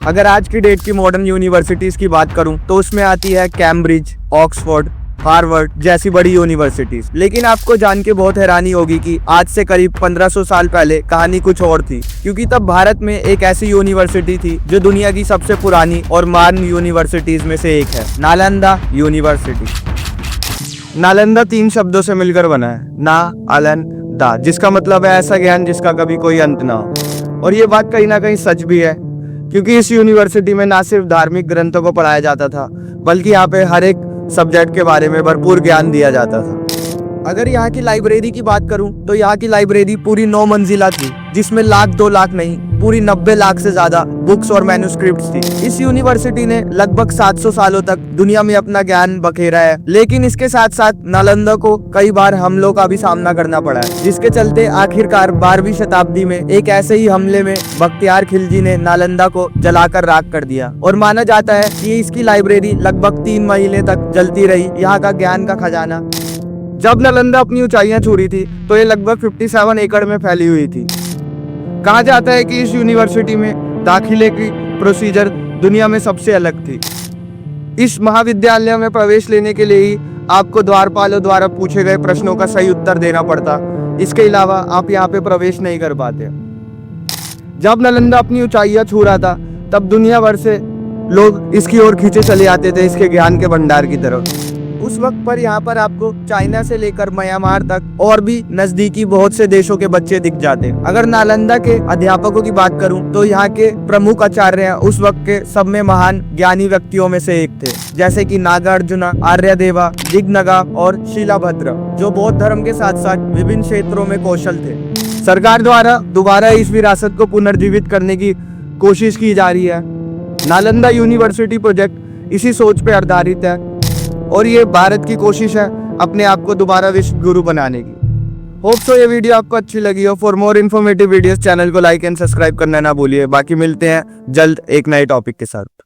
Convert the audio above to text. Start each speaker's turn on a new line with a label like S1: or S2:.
S1: अगर आज की डेट की मॉडर्न यूनिवर्सिटीज की बात करूं तो उसमें आती है कैम्ब्रिज, ऑक्सफोर्ड, हार्वर्ड जैसी बड़ी यूनिवर्सिटीज। लेकिन आपको जान के बहुत हैरानी होगी कि आज से करीब 1500 साल पहले कहानी कुछ और थी, क्योंकि तब भारत में एक ऐसी यूनिवर्सिटी थी जो दुनिया की सबसे पुरानी और महान यूनिवर्सिटीज में से एक है, नालंदा यूनिवर्सिटी। नालंदा 3 शब्दों से मिलकर बना है, ना, अलन, दा, जिसका मतलब है ऐसा ज्ञान जिसका कभी कोई अंत ना हो। और ये बात कहीं ना कहीं सच भी है, क्योंकि इस यूनिवर्सिटी में ना सिर्फ धार्मिक ग्रंथों को पढ़ाया जाता था, बल्कि यहाँ पे हर एक सब्जेक्ट के बारे में भरपूर ज्ञान दिया जाता था। अगर यहाँ की लाइब्रेरी की बात करूं तो यहाँ की लाइब्रेरी पूरी 9 मंजिला थी, जिसमें लाख 2 लाख नहीं, पूरी 90 लाख से ज्यादा बुक्स और मैन्युस्क्रिप्ट्स थी। इस यूनिवर्सिटी ने लगभग 700 सालों तक दुनिया में अपना ज्ञान बखेरा है, लेकिन इसके साथ साथ नालंदा को कई बार हमलों का भी सामना करना पड़ा है, जिसके चलते आखिरकार 12वीं शताब्दी में एक ऐसे ही हमले में बख्तियार खिलजी ने नालंदा को जलाकर राख कर दिया। और माना जाता है कि इसकी लाइब्रेरी लगभग 3 महीने तक जलती रही, यहाँ का ज्ञान का खजाना। जब नालंदा अपनी ऊंचाइयां छू रही थी तो ये लगभग 57 एकड़ में फैली हुई थी। कहा जाता है कि इस यूनिवर्सिटी में दाखिले की प्रोसीजर दुनिया में सबसे अलग थी। इस महाविद्यालय में प्रवेश लेने के लिए ही आपको द्वारपालों द्वारा पूछे गए प्रश्नों का सही उत्तर देना पड़ता, इसके अलावा आप यहाँ पे प्रवेश नहीं कर पाते। जब नालंदा अपनी ऊंचाइयां छू रहा था तब दुनिया भर से लोग इसकी ओर खींचे चले आते थे, इसके ज्ञान के भंडार की तरफ। उस वक्त पर यहाँ पर आपको चाइना से लेकर म्यांमार तक और भी नजदीकी बहुत से देशों के बच्चे दिख जाते। अगर नालंदा के अध्यापकों की बात करूं तो यहाँ के प्रमुख आचार्य उस वक्त के सब में महान ज्ञानी व्यक्तियों में से एक थे, जैसे कि नागार्जुना, आर्यदेवा, दिग्नगा और शिलाभद्र, जो बौद्ध धर्म के साथ साथ विभिन्न क्षेत्रों में कौशल थे। सरकार द्वारा दोबारा इस विरासत को पुनर्जीवित करने की कोशिश की जा रही है। नालंदा यूनिवर्सिटी प्रोजेक्ट इसी सोच पे आधारित है और ये भारत की कोशिश है अपने आप को दोबारा विश्व गुरु बनाने की। होप सो ये वीडियो आपको अच्छी लगी हो। For more informative videos channel को लाइक एंड सब्सक्राइब करना ना भूलिए। बाकी मिलते हैं जल्द एक नए टॉपिक के साथ।